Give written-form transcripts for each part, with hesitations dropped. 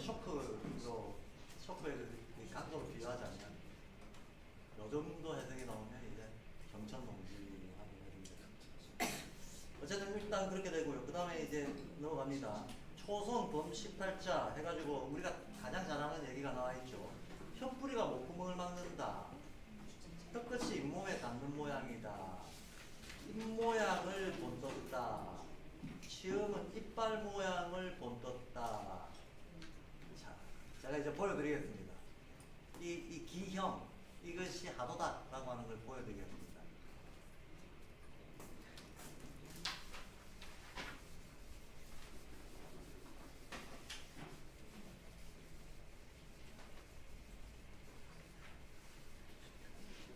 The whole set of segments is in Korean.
쇼크의 그 강도로 비유하자면 요 정도 해석이 나오면 이제 경천 농지하는 해석이 어쨌든 일단 그렇게 되고요. 그 다음에 이제 넘어갑니다. 초성 범 18자 해가지고 우리가 가장 잘 아는 얘기가 나와 있죠. 혀뿌리가 목구멍을 막는다. 혀끝이 잇몸에 닿는 모양이다. 입모양을 본떴다. 시음은 이빨 모양을 본떴다. 자, 제가 이제 보여드리겠습니다. 이 기형, 이것이 하도다라고 하는 걸 보여드리겠습니다.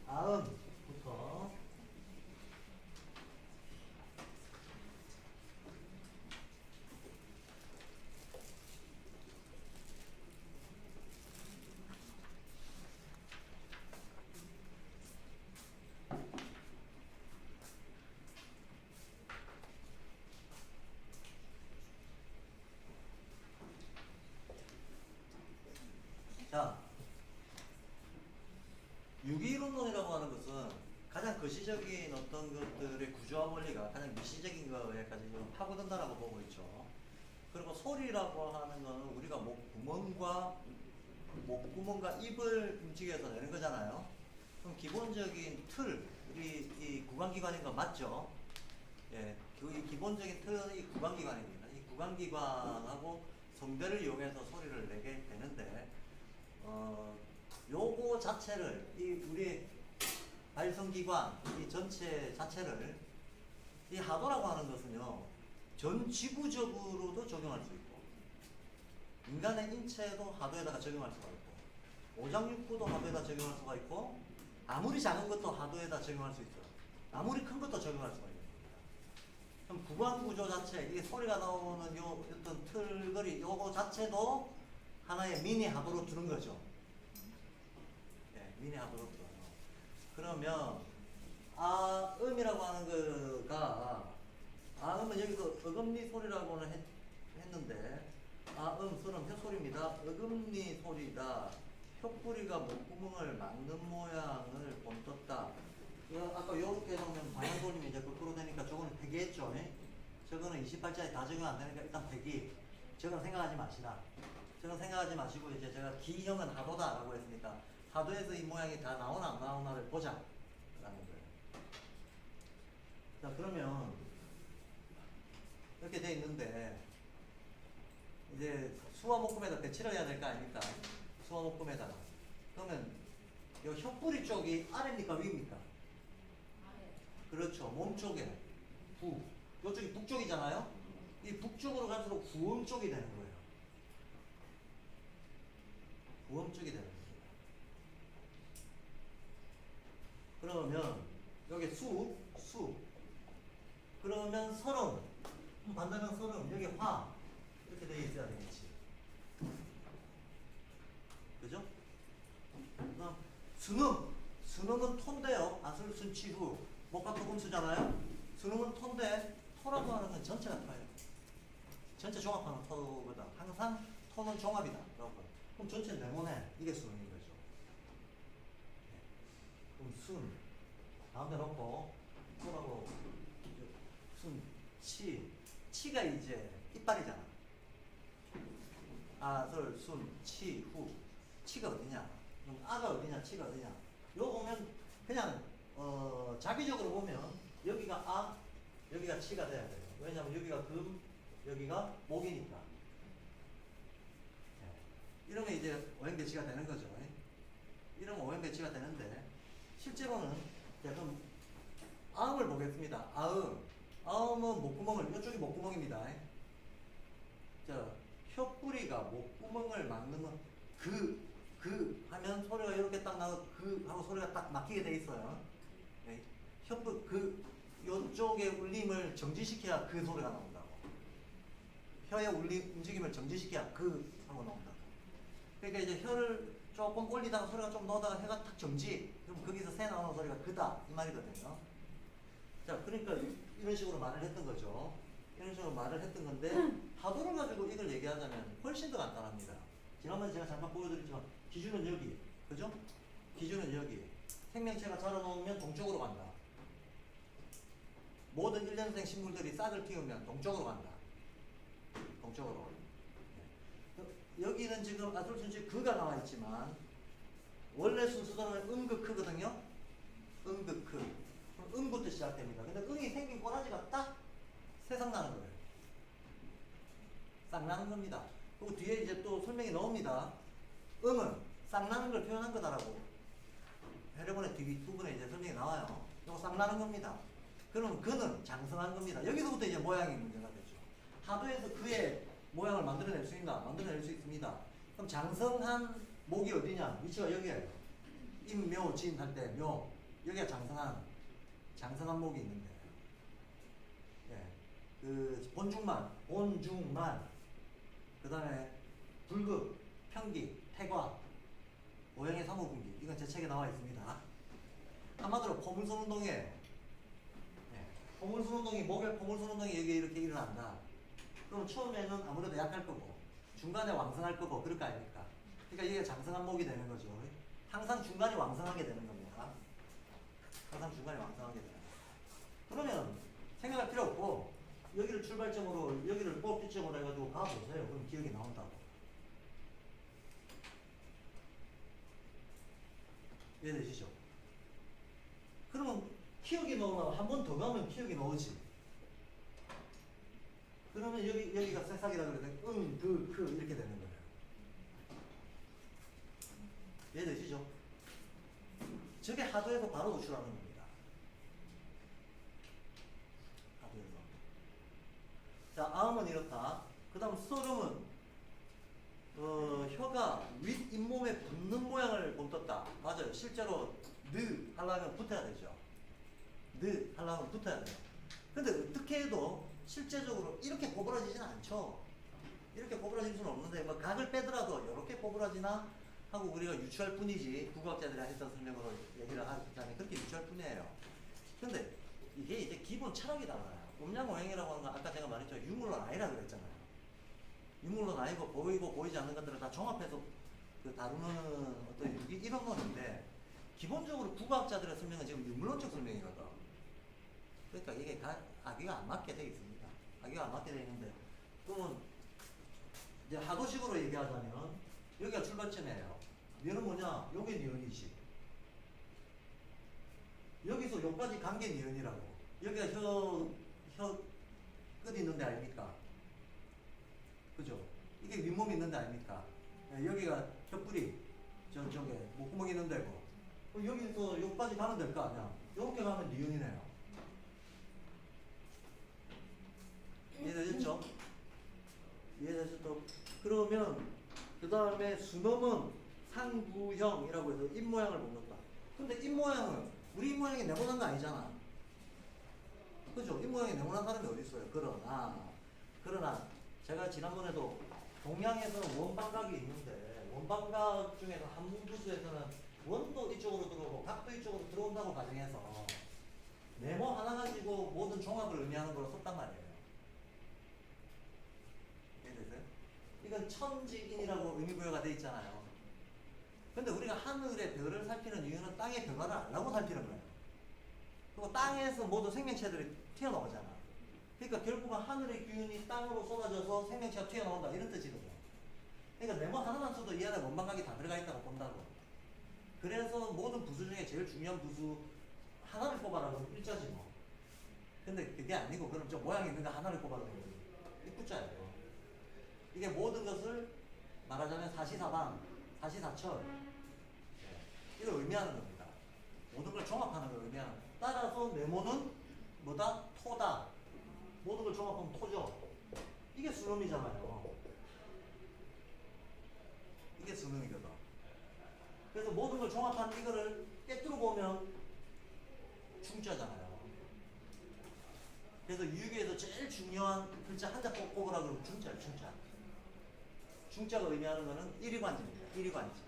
아음부터 자, 유기이론론이라고 하는 것은 가장 거시적인 어떤 것들의 구조와 원리가 가장 미시적인 거에까지 좀 파고든다라고 보고 있죠. 그리고 소리라고 하는 거는 우리가 목구멍과 입을 움직여서 내는 거잖아요. 그럼 기본적인 틀, 우리 이 구강기관인 거 맞죠? 예, 그 기본적인 틀이 구강기관입니다. 이 구강기관하고 성대를 이용해서 소리를 내게 되는데, 요거 자체를, 우리 발성기관, 이 전체 자체를, 이 하도라고 하는 것은요, 전 지구적으로도 적용할 수 있고, 인간의 인체도 하도에다가 적용할 수가 있고, 오장육부도 하도에다 적용할 수가 있고, 아무리 작은 것도 하도에다 적용할 수 있어요. 아무리 큰 것도 적용할 수가 있습니다. 그럼 구강 구조 자체, 이게 소리가 나오는 요 어떤 틀거리, 요거 자체도 하나의 미니 하도로 두는 거죠. 네, 미니 하도로 들어요. 그러면 아음이라고 하는 거가 아음은 여기서 어금니 소리라고는 했는데 아음 소는 혀소리입니다. 어금니 소리다. 혀뿌리가 목구멍을 막는 모양을 본떴다. 아까 이렇게 해놓으면 방향 돌리면 이제 거꾸로 되니까 저거는 폐기했죠. 저거는 28자에 다 적용 안 되니까 일단 폐기. 저건 생각하지 마시라. 저건 생각하지 마시고 이제 제가 기형은 하도다라고 했으니까 하도에서 이 모양이 다 나오나 안 나오나를 보자 라는 거예요. 자, 그러면 이렇게 돼 있는데 이제 수화목금에다 배치를 해야 될 거 아닙니까? 수화목금에다가. 그러면 이 혀뿌리 쪽이 아래입니까 위입니까? 아래. 그렇죠. 몸 쪽에 이쪽이 북쪽이잖아요. 이 북쪽으로 갈수록 구음 쪽이 되는 거예요. 구음 쪽이 되는 거예요. 그러면 여기 수 그러면 서름 반대면 서름 여기 화 이렇게 되어 있어야 되겠지. 그죠? 그다음 순음은 톤데요. 아술순치후 목과 토금수잖아요. 순음은 톤데 토라고 하는 건 전체가 토예요. 전체 종합하는 토거든. 항상 토는 종합이다. 그럼 전체 네모네. 이게 순음인 거죠. 네. 그럼 순 가운데 놓고 토라고 순 치가 이제 이빨이잖아. 아술 순 치 후 치가 어디냐? 그럼 아가 어디냐? 치가 어디냐? 요거 보면 그냥 자기적으로 보면 여기가 아, 여기가 치가 돼야 돼요. 왜냐하면 여기가 금, 여기가 목이니까. 네. 이러면 이제 오행배치가 되는 거죠. 이러면 오행배치가 되는데 실제로는 그럼 아음을 보겠습니다. 아음은 목구멍을, 이쪽이 목구멍입니다. 자, 혀뿌리가 목구멍을 막는 하면 소리가 이렇게 딱 나고 하고 소리가 딱 막히게 돼 있어요. 네. 요쪽의 울림을 정지시켜야 그 소리가 나온다고. 혀의 움직임을 정지시켜야 하고 나온다고. 그러니까 이제 혀를 조금 올리다가 소리가 좀 나오다가 혀가 탁 정지. 그럼 거기서 새 나오는 소리가 그다. 이 말이거든요. 자, 그러니까 이런 식으로 말을 했던 거죠. 이런 식으로 말을 했던 건데, 하도를 가지고 이걸 얘기하자면 훨씬 더 간단합니다. 지난번에 제가 잠깐 보여드렸지만 기준은 여기, 그죠? 기준은 여기. 생명체가 자라놓으면 동쪽으로 간다. 모든 1년생 식물들이 싹을 틔우면 동쪽으로 간다. 동쪽으로. 여기는 지금 아솔순지 그가 나와 있지만 원래 순서대로는 음극크거든요. 음극크. 음부터 시작됩니다. 근데 음이 생긴 꼬라지가 딱 세상 나는 거예요. 싹 나는 겁니다. 그리고 뒤에 이제 또 설명이 나옵니다. 음은 싹 나는 걸 표현한 거다라고. 해려번의 뒷부분에 이제 설명이 나와요. 이거 싹 나는 겁니다. 그럼 그는 장성한 겁니다. 여기서부터 이제 모양이 문제가 되죠. 하도에서 그의 모양을 만들어낼 수 있나? 만들어낼 수 있습니다. 그럼 장성한 목이 어디냐? 위치가 여기에요. 임묘, 진 할 때 묘. 여기가 장성한 목이 있는데. 예. 그 본중만, 그 다음에 불극, 편기, 태과, 오형의 사무분기. 이건 제 책에 나와 있습니다. 한마디로 포물선 운동이에요. 예. 포물선 운동이, 목의 포물선 운동이 여기 이렇게 일어난다. 그럼 처음에는 아무래도 약할 거고, 중간에 왕성할 거고, 그럴 거 아닙니까? 그러니까 이게 장성한 목이 되는 거죠. 항상 중간이 왕성하게 되는 겁니다. 항상 중간에 왕성하게 되는 거예요. 그러면 생각할 필요 없고, 여기를 출발점으로, 여기를 꼭지점으로 해가지고 가보세요. 그럼 기억이 나온다고. 이해되시죠? 그러면 기억이 나오면 한 번 더 가면 기억이 나오지. 그러면 여기가 새싹이라 그래서 이렇게 되는 거예요. 이해되시죠? 저게 하도에서 바로 노출하는 겁니다. 하도에서. 자, 아음은 이렇다. 그 다음 서름은 혀가 윗잇몸에 붙는 모양을 본떴다. 맞아요. 실제로 느 하려면 붙어야 되죠. 느 하려면 붙어야 돼요. 근데 어떻게 해도 실제적으로 이렇게 꼬부라지지는 않죠. 이렇게 꼬부라질 수는 없는데 뭐 각을 빼더라도 이렇게 꼬부라지나 하고 우리가 유추할 뿐이지, 국어학자들이 했던 설명으로 얘기를 하자면 그렇게 유추할 뿐이에요. 근데 이게 이제 기본 철학이 달라요. 음양오행이라고 하는 건 아까 제가 말했죠. 유물론 아니라 그랬잖아요. 유물론 아니고 보이고 보이지 않는 것들을 다 종합해서 그 다루는 어떤 이론론인데, 기본적으로 국어학자들의 설명은 지금 유물론적 설명이거든. 그러니까 이게 악의가 안 맞게 돼 있습니다. 악의가 안 맞게 돼 있는데, 그러면 이제 하도식으로 얘기하자면 여기가 출발점이에요. 니은 뭐냐? 요게 니은이지. 여기서 여기까지 간 게 니은이라고. 여기가 혀 끝 있는데 아닙니까? 그죠? 이게 윗몸이 있는데 아닙니까? 네, 여기가 혀뿌리, 저쪽에 목구멍이 있는 데고. 그럼 여기서 여기까지 가면 될 거 아니야? 이렇게 가면 니은이네요. 이해되셨죠? 이해되셨죠? 그러면 그 다음에 수놈은 상부형이라고 해서 입모양을 본다. 근데 입모양은 우리 입모양이 네모난 거 아니잖아. 그죠? 입모양이 네모난 사람이 어디 있어요? 그러나 제가 지난번에도 동양에서 원방각이 있는데, 원방각 중에서 한문부수에서는 원도 이쪽으로 들어오고 각도 이쪽으로 들어온다고 가정해서 네모 하나 가지고 모든 종합을 의미하는 걸로 썼단 말이에요. 이해되세요? 이건 천지인이라고 의미부여가 돼 있잖아요. 근데 우리가 하늘의 별을 살피는 이유는 땅의 변화를 알라고 살피는 거예요. 그리고 땅에서 모든 생명체들이 튀어나오잖아. 그러니까 결국은 하늘의 기운이 땅으로 쏟아져서 생명체가 튀어나온다, 이런 뜻이거든요. 그러니까 네모 하나만 써도 이 안에 원방각이 다 들어가 있다고 본다고. 그래서 모든 부수 중에 제일 중요한 부수 하나를 꼽아라 그러면 일자지 뭐. 근데 그게 아니고, 그럼 저 모양 있는 거 하나를 꼽아라 그러면 입구자예요. 이게 모든 것을 말하자면 사시사방, 사시사철, 이걸 의미하는 겁니다. 모든 걸 종합하는 걸 의미하는. 따라서 네모는 뭐다? 토다. 모든 걸 종합하면 토죠. 이게 수놈이잖아요. 이게 수놈이거든. 그래서 모든 걸 종합한 이거를 깨뜨려 보면 중자잖아요. 그래서 유교에서 제일 중요한 글자 한자 꼽으라 그러면 중자예요, 중자. 중자가 의미하는 거는 일위관지입니다. 일위관지.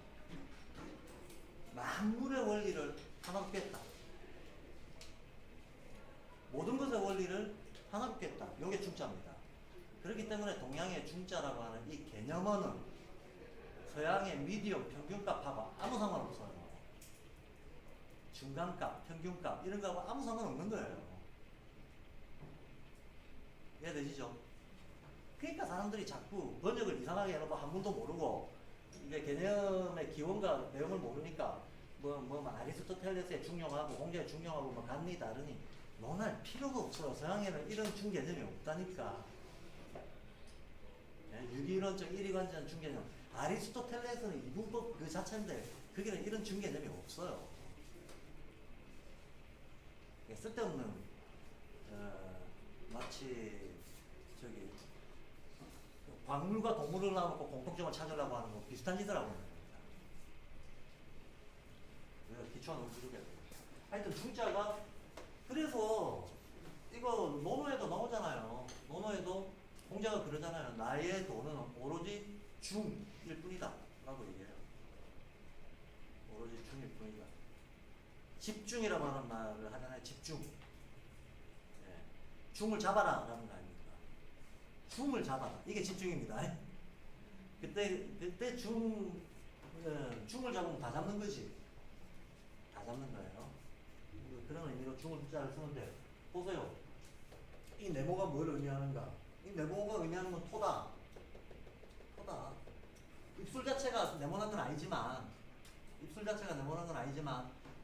만물의 원리를 하나로 깼다. 모든 것의 원리를 하나로 깼다. 이게 중자입니다. 그렇기 때문에 동양의 중자라고 하는 이 개념어는 서양의 미디엄 평균값하고 아무 상관없어요. 중간값, 평균값 이런 거하고 아무 상관없는 거예요. 이해되시죠? 그러니까 사람들이 자꾸 번역을 이상하게 해놓고 한문도 모르고 이게 개념의 기원과 내용을 모르니까 뭐 아리스토텔레스의 중용하고 공자의 중용하고 뭐 같니 다르니 논할 필요가 없어요. 서양에는 이런 중개념이 없다니까. 유기론적 일이관적 중개념. 아리스토텔레스는 이분법 그 자체인데 거기는 이런 중개념이 없어요. 쓸데없는 마치 저기 광물과 동물을 나놓고 공통점을 찾으려고 하는 거 비슷한 짓을 하고 있는 겁니다. 그래서 기초가 너무 부족해요. 하여튼 중자가 그래서 이거 논어에도 나오잖아요. 논어에도 공자가 그러잖아요. 나의 도는 오로지 중일 뿐이다 라고 얘기해요. 오로지 중일 뿐이다. 집중이라고 하는 말을 하잖아요. 집중. 예. 중을 잡아라 라는 거 아닙니까? 중을 잡아라. 이게 집중입니다. 그때 중을 잡으면 다 잡는 거지. 다 잡는 거예요. 그런 의미로 중을 숫자를 쓰는데 보세요. 이 네모가 뭘 의미하는가? 이 네모가 의미하는 건 토다. 토다. 입술 자체가 네모난 건 아니지만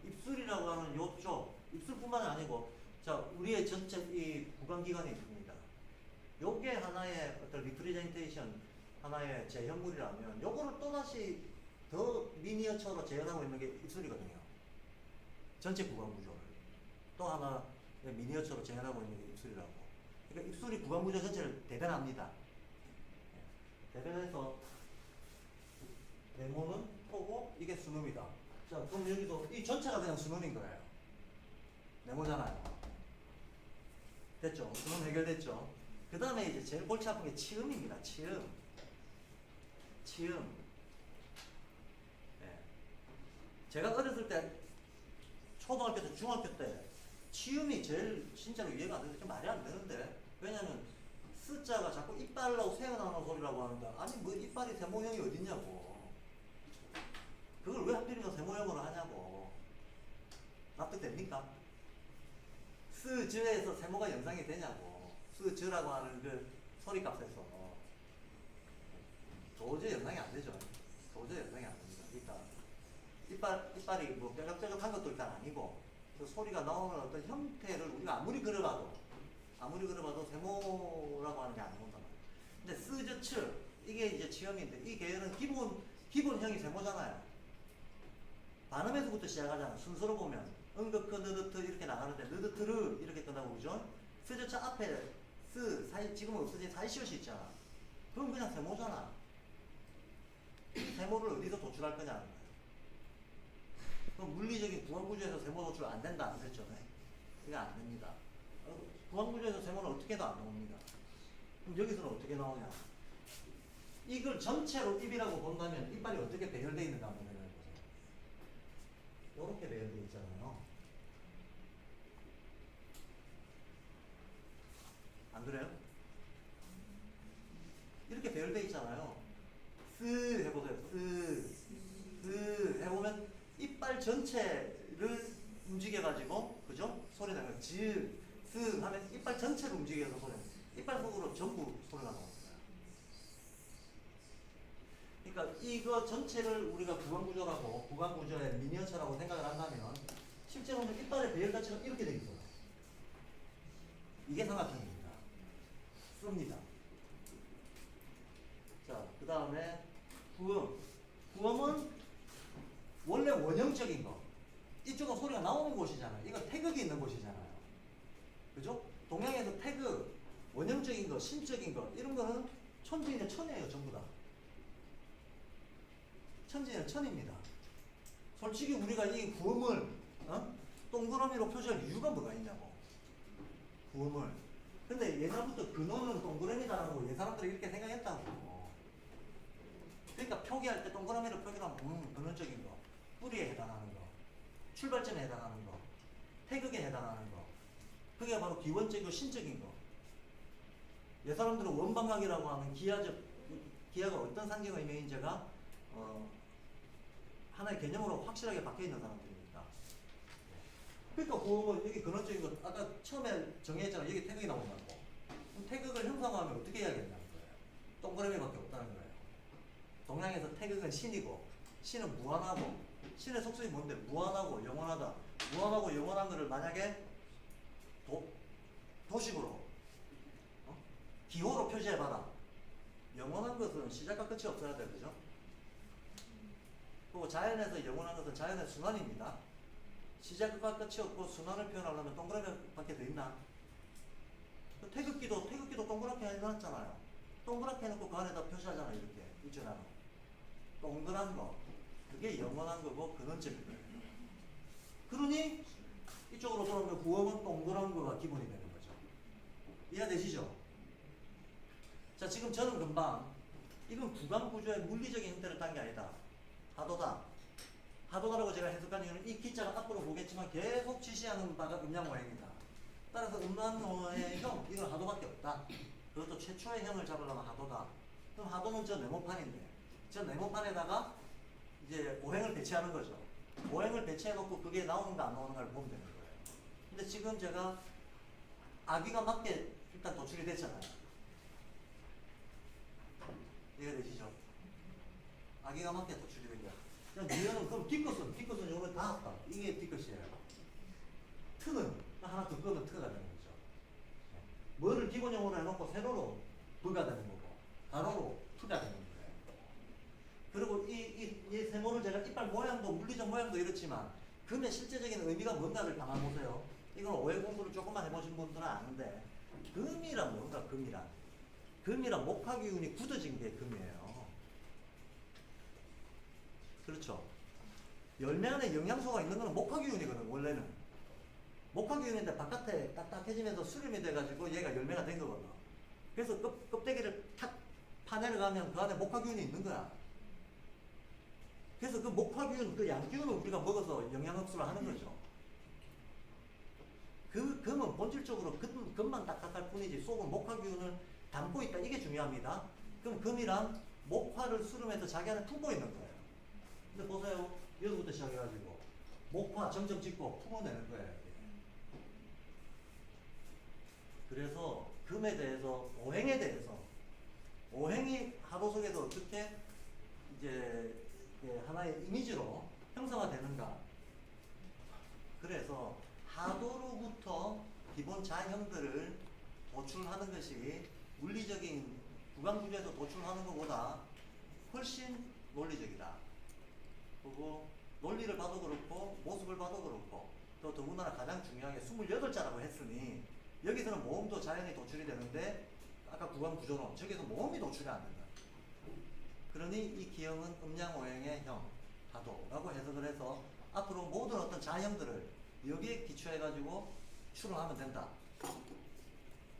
입술이라고 하는 요쪽 입술뿐만 아니고 자 우리의 전체 이 구강기관이 있습니다. 요게 하나의 어떤 리프레젠테이션 하나의 재현물이라면 요거를 또다시 더 미니어처로 재현하고 있는 게 입술이거든요. 전체 구강 구조를 또 하나 미니어처로 재현하고 있는 게 입술이라고. 그러니까 입술이 구강 구조 전체를 대변합니다. 대변해서 네모는 토고 이게 순음이다. 자 그럼 여기도 이 전체가 그냥 순음인 거예요. 네모잖아요. 됐죠? 순음 해결됐죠? 그 다음에 이제 제일 골치 아픈 게 치음입니다. 치음. 예. 제가 어렸을 때 초등학교 때 중학교 때 치음이 제일 진짜로 이해가 안 되는데 말이 안 되는데 왜냐면 스자가 자꾸 이빨로 새어나오는 소리라고 하는데 아니 뭐 이빨이 세모형이 어딨냐고 그걸 왜 하필이면 세모형으로 하냐고 납득됩니까? 스즈에서 세모가 연상이 되냐고 스즈라고 하는 그 소리값에서 도저히 연상이 안 되죠. 도저히 연상이 안 됩니다. 그러니까 이빨이 뭐 뾰족뾰족한 것도 일단 아니고 그 소리가 나오는 어떤 형태를 우리가 아무리 그려봐도 세모라고 하는 게 안 나온단 말이에요. 근데 스즈츠 이게 이제 치음인데 이 계열은 기본형이 세모잖아요. 반음에서부터 시작하잖아. 순서로 보면 응급크 느드트 이렇게 나가는데 느드트르 이렇게 끝나고 그죠? 스즈츠 앞에 지금은 없어진 사이시옷이 있잖아. 그럼 그냥 세모잖아. 이 세모를 어디서 도출할 거냐는 거예요. 그럼 물리적인 구강구조에서 세모 도출 안 된다 안 됐죠? 이거 안 됩니다. 구강구조에서 세모는 어떻게 해도 안 나옵니다. 그럼 여기서는 어떻게 나오냐? 이걸 전체로 입이라고 본다면 이빨이 어떻게 배열되어 있는가 한번 생각해 보세요. 이렇게 배열되어 있잖아요. 안 그래요? 이렇게 배열되어 있잖아요. 쓰 해보세요. 쓰 해보면 이빨 전체를 움직여가지고 그죠? 소리 나요. 즈, 쓰 하면 이빨 전체를 움직여서 소리 나요. 이빨 속으로 전부 소리가 나옵니다. 그러니까 이거 전체를 우리가 구강구조라고 구강구조의 미니어처라고 생각을 한다면 실제로는 이빨의 배열 자체가 이렇게 되어 있어요. 이게 삼각형입니다. 씁니다. 자, 그 다음에 구음. 구음은 원래 원형적인 거. 이쪽은 소리가 나오는 곳이잖아요. 이거 태극이 있는 곳이잖아요. 그죠? 동양에서 태극, 원형적인 거, 신적인 거 이런 거는 천지인의 천이에요. 전부 다. 천지는 천입니다. 솔직히 우리가 이 구음을 동그라미로 표시할 이유가 뭐가 있냐고. 구음을. 근데 예전부터 근원은 동그라미다라고 사람들이 이렇게 생각했다고. 그러니까 표기할 때 동그라미로 표기하면 근원적인 거, 뿌리에 해당하는 거, 출발점에 해당하는 거, 태극에 해당하는 거. 그게 바로 기원적이고 신적인 거. 사람들은 원방각이라고 하는 기하가 어떤 상징의 의미인지가 어, 하나의 개념으로 확실하게 박혀 있는 사람들입니다. 그러니까 그 여기 근원적인 것 아까 처음에 정의했잖아요. 여기 태극이 나온다고. 그럼 태극을 형상화하면 어떻게 해야겠냐는 거예요. 동그라미밖에 없다는 거예요. 동양에서 태극은 신이고 신은 무한하고 신의 속성이 뭔데? 무한하고 영원하다. 무한하고 영원한 것을 만약에 도식으로 기호로 표시해봐라. 영원한 것은 시작과 끝이 없어야 돼요. 그죠? 그리고 자연에서 영원한 것은 자연의 순환입니다. 시작과 끝이 없고 순환을 표현하려면 동그라미밖에 더 있나? 태극기도 동그랗게 해놨잖아요. 동그랗게 해놓고 그 안에다 표시하잖아요. 이렇게 일전하고 동그란 거 그게 영원한 거고 근원적인 거예요. 그러니 이쪽으로 돌아오면 구원은 동그란 거가 기본이 되는 거죠. 이해되시죠? 자, 지금 저는 금방 이건 구간 구조의 물리적인 형태를 딴 게 아니다. 하도다. 하도다라고 제가 해석한 이유는 이 기자가 앞으로 보겠지만 계속 지시하는 바가 음양오행이다. 따라서 음양오행의 형, 이건 하도밖에 없다. 그것도 최초의 형을 잡으려면 하도다. 그럼 하도는 저 네모판인데 저 네모판에다가 이제 오행을 배치하는 거죠. 오행을 배치해놓고 그게 나오는가 안 나오는가를 보면 되는 거예요. 근데 지금 제가 아기가 맞게 일단 도출이 됐잖아요. 이해되시죠? 아기가 맞게 도출이 된 거야. 그냥 니은은 그럼 뒤끝은 요거 다 합다. 이게 뒤끝이에요. 트는 하나 더 끄면 트가 되는 거죠. 뭐를 기본형으로 해놓고 세로로 V가 되는 거고 가로로 T가 되는 거예요. 그리고 이 세모를 제가 이빨 모양도 물리적 모양도 이렇지만 금의 실제적인 의미가 뭔가를 담아보세요. 이건 오해 공부를 조금만 해보신 분들은 아는데 금이란 뭔가 금이란 목화기운이 굳어진 게 금이에요. 그렇죠. 열매 안에 영양소가 있는 거는 목화기운이거든. 원래는 목화기운인데 바깥에 딱딱해지면서 수렴이 돼가지고 얘가 열매가 된 거거든. 그래서 껍데기를 탁 파내려가면 그 안에 목화기운이 있는 거야. 그래서 그 목화기운, 그 양기운을 우리가 먹어서 영양흡수를 하는 거죠. 금은 본질적으로 금만 딱딱할 뿐이지 속은 목화기운을 담고 있다. 이게 중요합니다. 그럼 금이란 목화를 수름해서 자기 안에 품고 있는 거예요. 근데 보세요. 여기부터 시작해가지고 목화 점점 찍고 품어내는 거예요. 그래서 금에 대해서 오행에 대해서 오행이 하도 속에서 어떻게 이제 하나의 이미지로 형성화되는가. 그래서 하도로부터 기본 자형들을 도출하는 것이 물리적인 구강구조에서 도출하는 것보다 훨씬 논리적이다. 그리고 논리를 봐도 그렇고 모습을 봐도 그렇고 또 더군다나 가장 중요한 게 28자라고 했으니 여기서는 모음도 자연히 도출이 되는데 아까 구강구조론 저기서 모음이 도출이 안 된다. 그러니 이 기형은 음양오행의 형, 하도라고 해석을 해서 앞으로 모든 어떤 자형들을 여기에 기초해가지고 추론하면 된다.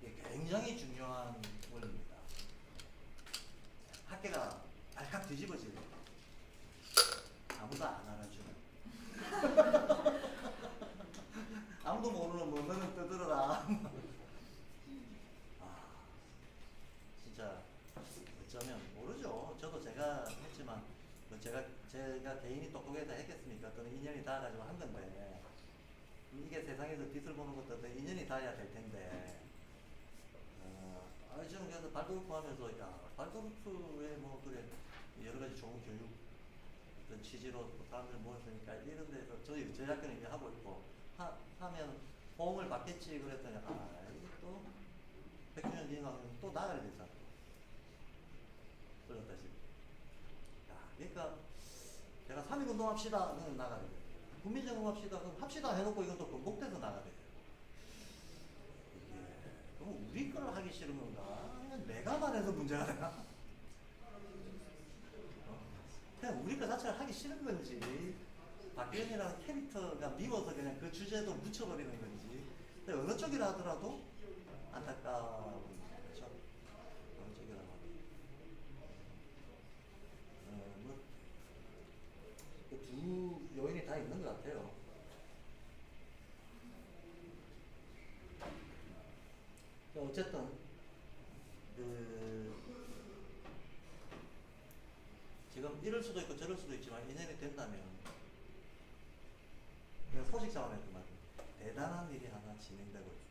이게 굉장히 중요한 원리입니다. 학계가 발칵 뒤집어지네. 아무도 안 알아주네. 아무도 모르는 뭐 너는 떠들어라. 진짜 어쩌면 모르죠. 저도 제가 했지만 뭐 제가 개인이 똑똑해서 했겠습니까? 또는 인연이 닿아가지고 한 건데 이게 세상에서 빛을 보는 것도 인연이 닿아야 될 텐데 저는 그래서 발도르프 하면서 야 발도르프에 뭐 그래 여러 가지 좋은 교육 어떤 취지로 사람들 모였으니까 이런 데서 저희 학교는 이제 하고 있고 하면 호응을 받겠지 그랬더니 이게 또 100주년 기념하면 또 나가야 되잖아. 그렇다시피. 그러니까 내가 3.1운동 합시다는 나가야 돼. 국민정음 합시다. 그럼 합시다 해놓고 이건 또 번복돼서 나가야 돼. 그럼 우리 거를 하기 싫은 건가? 아니면 내가 말해서 문제가 되나? 그냥 우리 거 자체를 하기 싫은 건지 박기현이라는 캐릭터가 미워서 그냥 그 주제도 묻혀버리는 건지 근데 어느 쪽이라 하더라도 안타까운 거죠. 어느 쪽이라 하더라도 두 요인이 다 있는 것 같아요. 어쨌든 지금 뭐 이럴 수도 있고 저럴 수도 있지만 인연이 된다면 그냥 소식 자원에서 말이야. 대단한 일이 하나 진행되고 있습니다.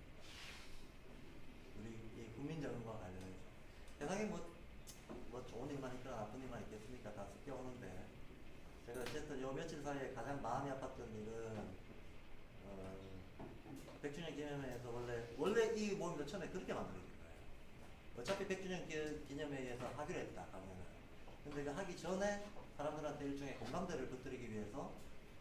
우리 이 국민정음과 관련해서 세상에 뭐 좋은 일만 있거나 나쁜 일만 있겠습니까? 다 섞여오는데 제가 어쨌든 요 며칠 사이에 가장 마음이 아팠던 일은 백주년 기념회에서 원래 이 모임도 처음에 그렇게 만들어진 거예요. 어차피 백주년 기념회에서 하기로 했다 강연을. 근데 그 하기 전에 사람들한테 일종의 공감대를 곁들이기 위해서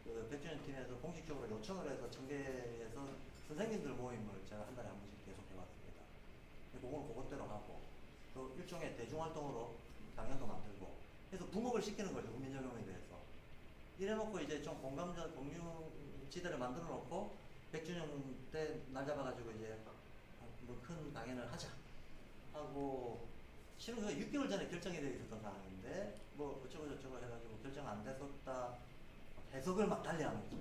그 백주년 팀에서 공식적으로 요청을 해서 청계에서 선생님들 모임을 제가 한 달에 한 번씩 계속 해왔습니다. 그건 그것대로 하고 또 일종의 대중활동으로 강연도 만들고 그래서 부목을 시키는 거죠. 국민정음에 대해서. 이래놓고 이제 좀 공유지대를 만들어 놓고 100주년 때 날 잡아가지고 이제 뭐 큰 강연을 하자 하고 실은 그 6개월 전에 결정이 되어 있었던 상황인데 뭐 어쩌고 저쩌고 해가지고 결정 안 됐었다 해석을 막 달리하면서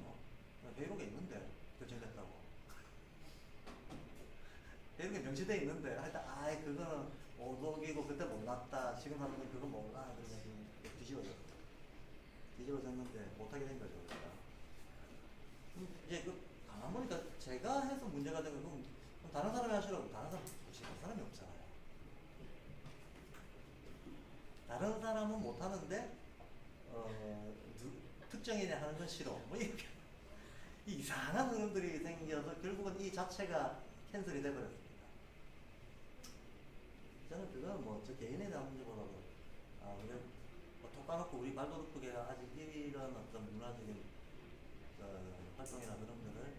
회의록에 있는데 결정됐다고 회의록에 명시되어 있는데 하여튼 그거는 오독이고 그때 몰랐다 지금 사람들은 그거 몰라 그러면서 뒤집어졌는데 못하게 된 거죠. 그러니까. 이제 가만 보니까 제가 해서 문제가 된 건 그럼 다른 사람이 하시라고 다른 사람이 없잖아요. 다른 사람은 못 하는데 특정인이 하는 건 싫어. 뭐 이렇게 이상한 흐름들이 생겨서 결국은 이 자체가 캔슬이 돼버렸습니다. 저는 그건 뭐 저 개인에 대한 문제보다도 우리가 톡 까놓고 우리 발도 높게 아직 이런 어떤 문화적인 활동이나 그런 것을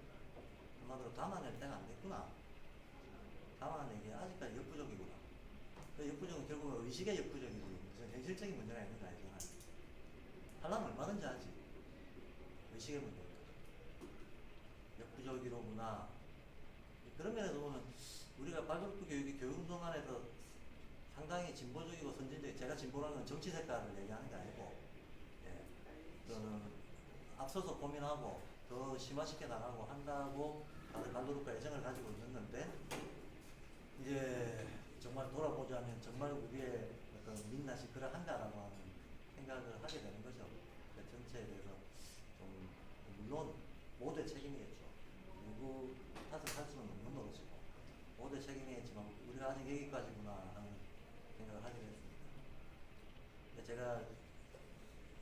한마디로 담아낼 때가 안 됐구나. 담아내기에 아직까지 역부족이구나. 그 역부족은 결국은 의식의 역부족이지 무슨 현실적인 문제가 있는 거 아니구나. 하려면 얼마든지 하지. 의식의 문제. 역부족이로구나. 그런 면에서 보면 우리가 발도르프 교육이 교육운동 안에서 상당히 진보적이고 선진적, 제가 진보라는 건 정치 색깔을 얘기하는 게 아니고, 예, 저는 앞서서 고민하고 더 심화시켜 나가고 한다고 다들 발도르프 애정을 가지고 있는 건데, 이제 정말 돌아보자면 정말 우리의 어떤 민낯이 그러한가라고 하는 생각을 하게 되는 거죠. 그 전체에 대해서 좀, 물론 모두의 책임이겠죠. 누구 탓을 할 수는 없는 노릇이고, 모두의 책임이겠지만 우리가 아직 여기까지구나 하는 생각을 하게 됐습니다. 근데 제가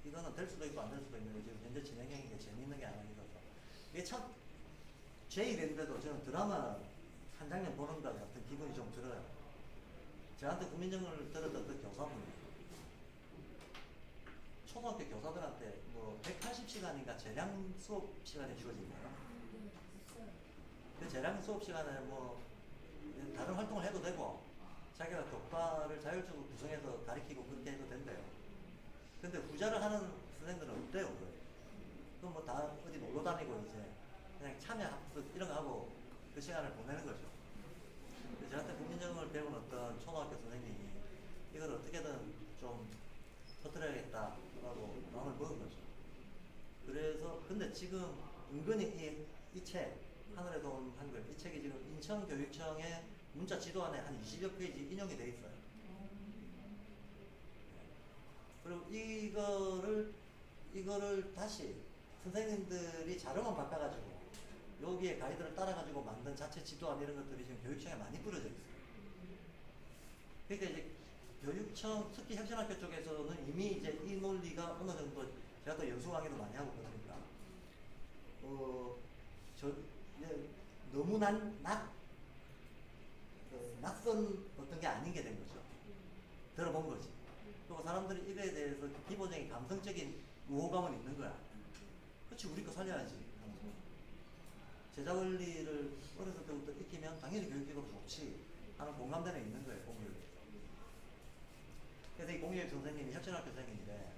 이거는 될 수도 있고 안 될 수도 있는데 지금 현재 진행형인 게 재미있는 게 하나 있어서 이게 참 제 일인데도 저는 드라마 한 장면 보는 것 같은 기분이 좀 들어요. 저한테 국민정음을 들었던 그 교사분이 초등학교 교사들한테 뭐 180시간인가 재량 수업 시간이 주어진 거예요. 그 재량 수업 시간에 뭐 다른 활동을 해도 되고 자기가 교과를 자율적으로 구성해서 가르치고 그렇게 해도 된대요. 근데 후자를 하는 선생들은 없대요. 그럼 뭐 다 어디 놀러 다니고 이제 그냥 참여 학습 이런 거 하고 그 시간을 보내는 거죠. 저한테 국민정음을 배운 어떤 초등학교 선생님이 이걸 어떻게든 좀 터뜨려야겠다라고 마음을 먹은 거죠. 그래서 근데 지금 은근히 이 책 하늘의 도움 한글 이 책이 지금 인천교육청의 문자 지도안에 한 20여 페이지 인용이 돼 있어요. 그리고 이거를 다시 선생님들이 자료만 바꿔가지고 여기에 가이드를 따라가지고 만든 자체 지도안 이런 것들이 지금 교육청에 많이 뿌려져 있어요. 그러니까 이제 교육청, 특히 혁신학교 쪽에서는 이미 이제 이 논리가 어느 정도 제가 또 연수 강의도 많이 하고 그러니까 너무 낯선 어떤 게 아닌 게 된 거죠. 들어본 거지. 그리고 사람들이 이거에 대해서 기본적인 감성적인 우호감은 있는 거야. 그렇지, 우리 거 살려야지. 제자 원리를 어렸을 때부터 익히면 당연히 교육적으로 좋지 하는 공감대는 있는 거예요, 공교육에서. 그래서 이 공교육 선생님이 혁신학교 선생님인데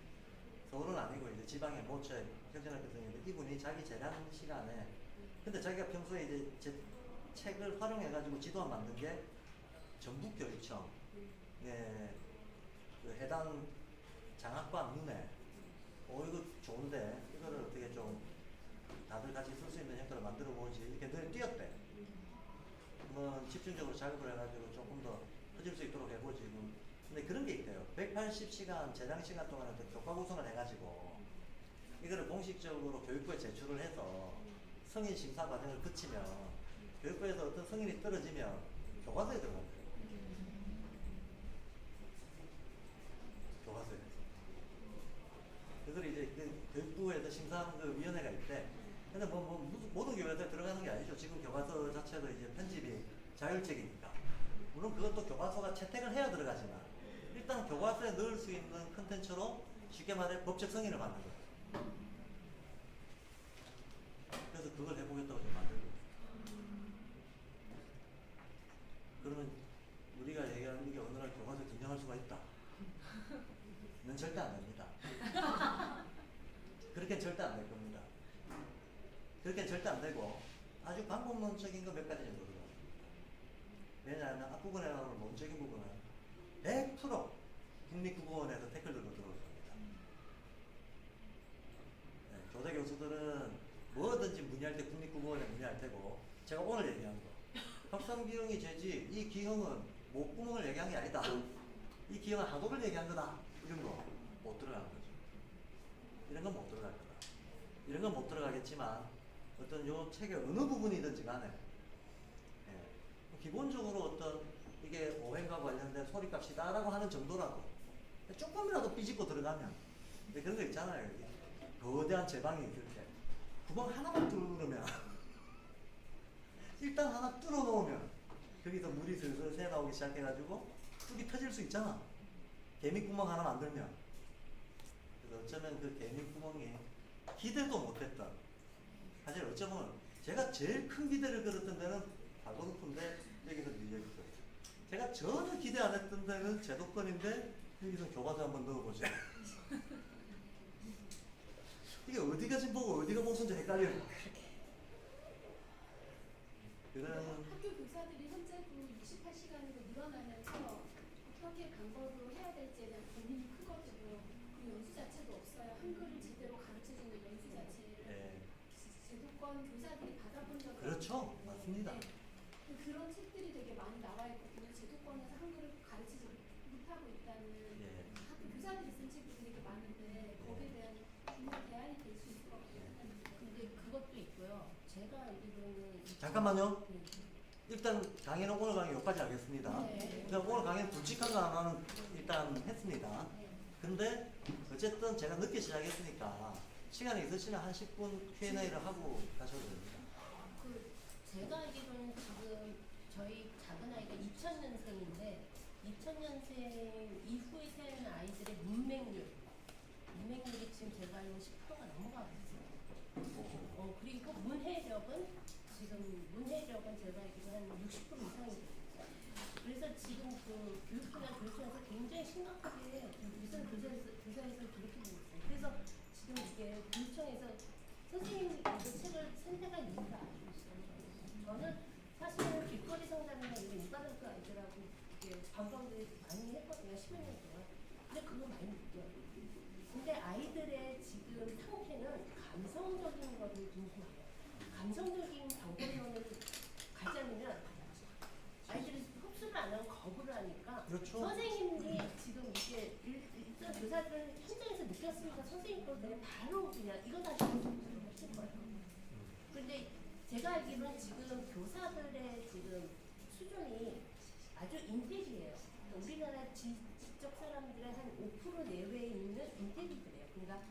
서울은 아니고 이제 지방의 모처 혁신학교 선생님인데 이분이 자기 재량 시간에 근데 자기가 평소에 이제 제 책을 활용해가지고 지도안 만든 게 전북교육청 그 해당 장학관 눈에 이거 좋은데 이거를 어떻게 좀 다들 같이 쓸 수 있는 형태로 만들어 보지 이렇게 늘 뛰었대. 뭐 집중적으로 작업을 해가지고 조금 더 퍼질 수 있도록 해보지. 근데 그런 게 있대요. 180시간 재량 시간 동안 어떤 교과 구성을 해가지고 이거를 공식적으로 교육부에 제출을 해서 승인 심사 과정을 거치면 교육부에서 어떤 승인이 떨어지면 교과서에 들어간대요. 교과서에. 그걸 이제 그 교육부에서 심사하는 그 위원회가 있대. 근데 모든 교과서에 들어가는 게 아니죠. 지금 교과서 자체도 이제 편집이 자율적이니까. 물론 그것도 교과서가 채택을 해야 들어가지만 일단 교과서에 넣을 수 있는 컨텐츠로 쉽게 말해 법적 승인을 받는 거예요. 그래서 그걸 해보겠다고 지금 만들고 있어요. 그러면 우리가 얘기하는 게 어느 날 교과서 등장할 수가 있다. 는 절대 안 됩니다. 그렇게 절대 안 될 겁니다. 그렇게 절대 안 되고 아주 방법론적인 거 몇 가지 정도 들어요. 왜냐하면 앞부분에 나오는 논적인 부분은 100% 국립국어원에서 태클 들고 들어올 겁니다. 네, 교대 교수들은 뭐든지 문의할 때 국립국어원에 문의할 테고 제가 오늘 얘기한 거 협상비용이 제지 이 기형은 목구멍을 얘기한 게 아니다. 이 기형은 하도를 얘기한 거다. 이런 거 못 들어가는 거죠. 이런 건 못 들어갈 거다. 이런 건 못 들어가겠지만 어떤 요 책의 어느 부분이든지 간에 예, 기본적으로 어떤 이게 오행과 관련된 소리값이다라고 하는 정도라도 조금이라도 삐집고 들어가면 그런 거 있잖아요. 거대한 제방이 그렇게 구멍 하나만 뚫으면 일단 하나 뚫어 놓으면 거기서 물이 슬슬 새 나오기 시작해가지고 뚝이 터질 수 있잖아. 개미구멍 하나 만들면. 그래서 어쩌면 그 개미구멍이 기대도 못했던 사실 어쩌면 제가 제일 큰 기대를 걸었던 데는 발버둥푼데 여기서 밀려있어요. 제가 전혀 기대 안 했던 데는 제도권인데 여기서 교과서 한번 넣어보죠. 이게 어디가 진보고 어디가 보수인지 헷갈려요. 그런 학교 교사들이 현재 그 68시간으로 늘어나면서 어떻게 방법으로 해야 될지에 대한 고민이 크거든요. 그 연수 자체도 없어요. 한글을 제대로 가르쳐주는 연수 자체를 예. 제도권 교사들이 받아본 적이 그렇죠. 없기 때문에. 맞습니다. 네. 그런 책들이 되게 많이 나와 있거든요. 제도권에서 한글을 가르치지 못하고 있다는 예. 학교 교사들이 쓴 책들이 되게 많은데 거기에 대한 중요한 대안이 될 수 있을 것 같아요. 근데 그것도 있고요. 제가 알기로는 잠깐만요. 일단 강의는 오늘 강의 여기까지 하겠습니다. 네. 그러니까 오늘 강의는 굵직한 거 하나는 일단 했습니다. 근데 어쨌든 제가 늦게 시작했으니까 시간이 있으시면 한 10분 Q&A를 하고 가셔도 됩니다. 그 제가 알기로는 지금 저희 작은 아이가 2000년생인데 2000년생 이후에 태어난 아이들의 문맹률이 지금 제가 알기로 10%가 넘어가고 있어요. 그리고 문해력은 제가 알기로 한 60% 이상이 됩니다. 그래서 지금 그 교육부나 교육청에서 굉장히 심각하게 무슨 교사에서 그렇게 보고 있어요. 그래서 지금 이게 교육청에서 선생님이 이 책을 선택한 이유가 알고 있어요. 저는 사실은 길거리 상담이나 이런 일반학교 아이들하고 이게 방법들이 많이 했거든요. 10여 년 동안. 근데 그거 많이 느껴요. 근데 아이들의 지금 상태는 감성적인 거를 궁금해요. 감성적인 방법론을 가자면 아이들이 흡수를 안 하고 거부를 하니까 그렇죠. 선생님이 지금 이게 일단 교사들은 현장에서 느꼈으니까 선생님 걸 그냥 바로 그냥 이거 다 하실 거예요. 그런데 제가 알기로는 지금 교사들의 지금 수준이 아주 인테리예요. 우리나라 지적 사람들의 한 5% 내외에 있는 인테리들이에요. 그러니까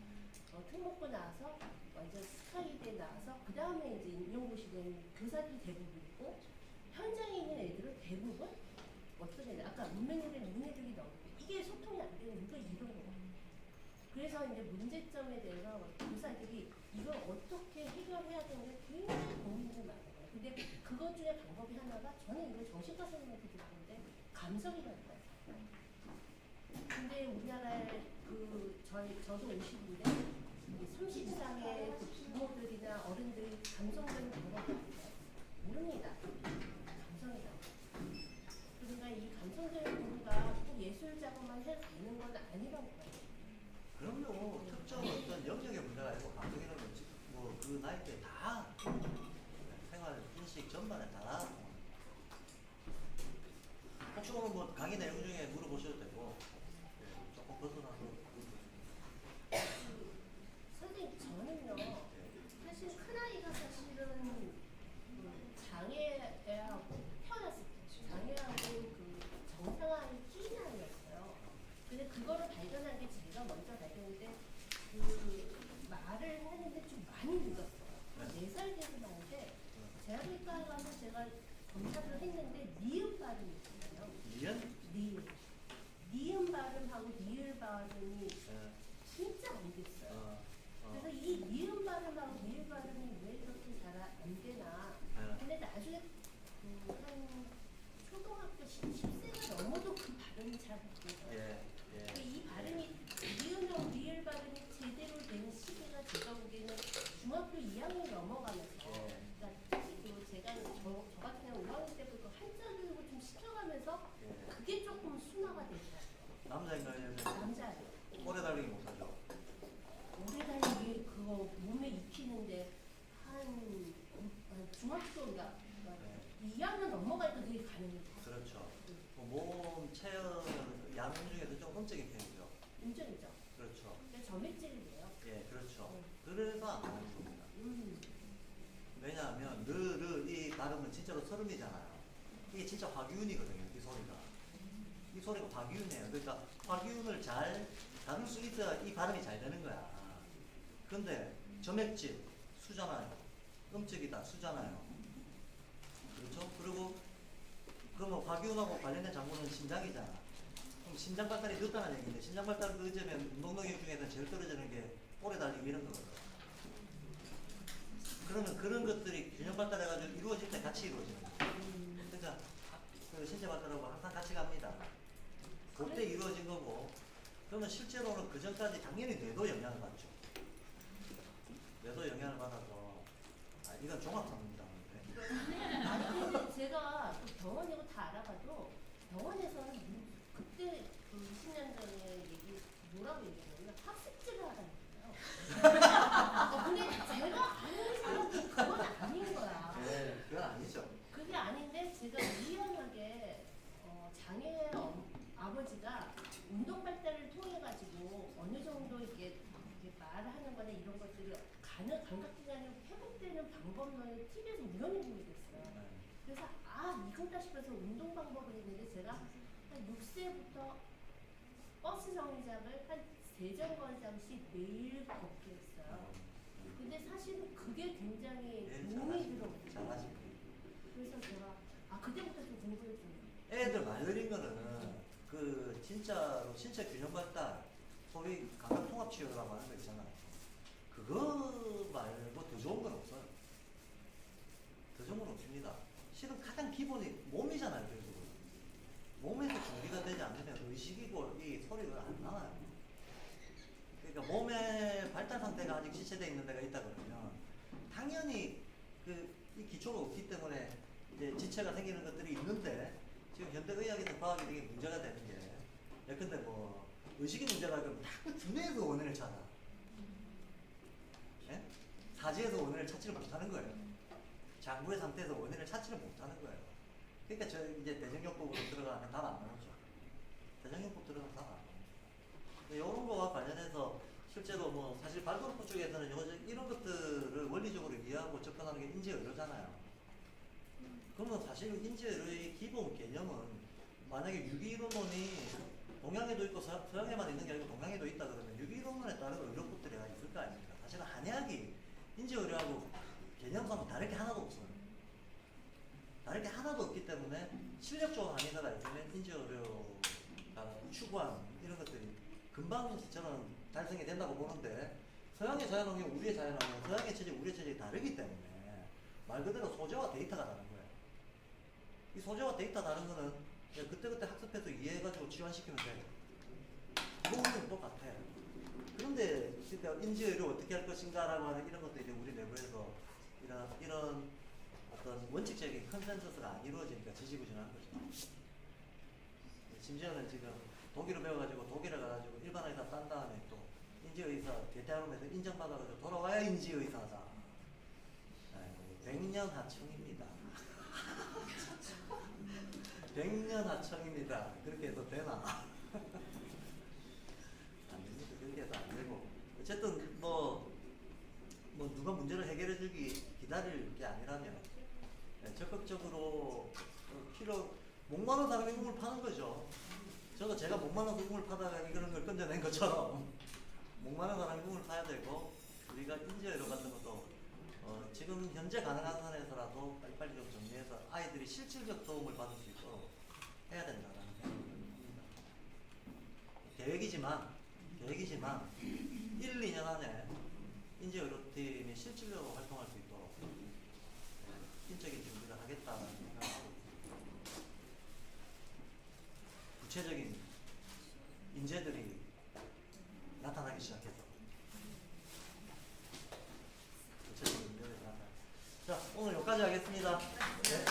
특목고 나와서 완전 스카이대에 나와서 그 다음에 이제 임용고시 된 교사들이 대부분이고 현장에 있는 애들은 대부분 어떤 애들 아까 문해력이 너무 이게 소통이 안 되는 이거 이런 거예요. 그래서 이제 문제점에 대해서 교사들이 이걸 어떻게 해결해야 되는지 굉장히 고민이 많아요. 근데 그것 중에 방법이 하나가 저는 이거 정신과 선생님한테 들었는데 감성이라는 거예요. 근데 우리나라에 저도 50인데 30이상의 그 부모들이나 어른들이 감성적인 방법이 아니에요. 모릅니다. 감성이다. 그러니까 이 감성적인 부분가 꼭 예술 작업만 해도 되는 건 아니라고 봐요. 그럼요. 특정 어떤 영역의 문제가 아니고 감독이라는 건 뭐그 나이 때 다 생활 인식 전반에 다 혹시 오늘 뭐 강의 내용 중에 물어보셔도 되고 그렇죠. 그래서 안 나오는 겁니다. 왜냐하면 이 발음은 진짜로 서름이잖아요. 이게 진짜 화기운이거든요. 이 소리가. 이 소리가 화기운이에요. 그러니까 화기운을 잘 다룰 수 있어야 이 발음이 잘 되는 거야. 근데 점액질 수잖아요. 음적이다 수잖아요. 그렇죠? 그리고 그러면 화기운하고 관련된 장부는 심장이잖아. 그럼 심장 발달이 늦다는 얘기인데 심장 발달이 늦으면 운동 능력 중에서 제일 떨어지는 게 오래 달리기 이런 거거든. 그러면 그런 것들이 균형 발달해가지고 이루어질 때 같이 이루어지는 거예요. 그러니까 그 신체 발달하고 항상 같이 갑니다. 그때 이루어진 거고, 그러면 실제로는 그 전까지 당연히 뇌도 영향을 받죠. 뇌도 영향을 받아서, 이건 종합합니다. 아니 근데 제가 또 병원이고 다 알아봐도 병원에서는 그때 그 20년 전에 얘기 뭐라고 얘기하냐면 학습지를 하라는 거예요. 근데 제가 아는 사람이 그건 아닌 거야. 네, 그건 아니죠. 그게 아닌데 제가 우연하게 장애 아버지가 운동 발달을 통해 가지고 어느 정도 이렇게 말하는 거나 이런 것들이 감각기관이 회복되는 방법론을 TV에서 우연히 보게 됐어요. 그래서 이거다 싶어서 운동 방법을 했는데 제가 한 6세부터 버스 정류장을 한 3정거장씩 매일 걷게 했어요. 근데 사실은 그게 굉장히 도움이 들어요. 잘하지. 그래서 제가 그때부터 좀 공부를 좀. 애들 말 느린 거는 그 진짜로 신체 균형 발달, 소위 감각 통합 치료라고 하는 거 있잖아요. 그거 말고 더 좋은 건 없어요. 더 좋은 건 없습니다. 실은 가장 기본이 몸이잖아요, 결국은. 몸에서 준비가 되지 않으면 의식이고 이 소리가 안 나와요. 그러니까 몸의 발달 상태가 아직 지체되어 있는 데가 있다 그러면 당연히 이 기초가 없기 때문에 이제 지체가 생기는 것들이 있는데 지금 현대의학이나 과학이 되게 문제가 되는 게 예컨대 뭐 의식이 문제가 되면 자꾸 두뇌에서 원인을 찾아. 예? 사지에서 원인을 찾지를 못하는 거예요. 장부의 상태에서 원인을 찾지를 못하는 거예요. 그러니까 저 이제 대정요법으로 들어가면 답 안 나오죠. 대정요법 들어가면 답 안 나오죠. 이런 거와 관련해서 실제로 뭐 사실 발골프 쪽에서는 이런 것들을 원리적으로 이해하고 접근하는 게 인지의료잖아요. 그러면 사실 인지의료의 기본 개념은 만약에 유기이론론이 동양에도 있고 서양에만 있는 게 아니고 동양에도 있다 그러면 유기이론론에 따른 의료법들이 있을 거 아닙니까? 사실은 한의학이 인지의료하고 개념상은 다를 게 하나도 없어요. 다를 게 하나도 없기 때문에 실력적으로 한의사가 요즘에 인지의료가 추구한 이런 것들이 금방 저는 달성이 된다고 보는데 서양의 자연환경, 우리의 자연환경, 서양의 체질, 우리의 체질이 다르기 때문에 말 그대로 소재와 데이터가 다른 거예요. 이 소재와 데이터 다른 거는 그때그때 학습해서 이해해가지고 지원시키면 돼요. 기본은 똑같아요. 그런데 그러니까 인지의료 어떻게 할 것인가라고 하는 이런 것도 이제 우리 내부에서 이런 어떤 원칙적인 컨센서스가 안 이루어지니까 지지부진한 거죠. 심지어는 지금 독일을 배워가지고 독일에 가가지고 일반 의사 딴 다음에 또 인지의사 대퇴학원에서 인정받아가지고 돌아와야 인지의사다. 100년 하청입니다. 100년 하청입니다. 그렇게 해도 되나? 안 됩니다. 그렇게 해도 안 되고. 어쨌든 뭐 누가 문제를 해결해 주기 기다릴 게 아니라면 적극적으로 목마른 사람이 꿈을 파는 거죠. 저도 제가 목마른 꿈을 파다가 이런 걸 건져낸 것처럼 목마른 사람이 꿈을 파야 되고 우리가 인지의료 같은 것도 지금 현재 가능한 선에서라도 빨리빨리 좀 정리해서 아이들이 실질적 도움을 받을 수 있도록 해야 된다는 생각입니다. 계획이지만 1, 2년 안에 인지의료팀이 실질적으로 활동할 수 있도록 인적인 준비를 하겠다는 생각하고 구체적인 인재들이 나타나기 시작해서 구체적인 인재들이 나타나기. 자, 오늘 여기까지 하겠습니다. 네.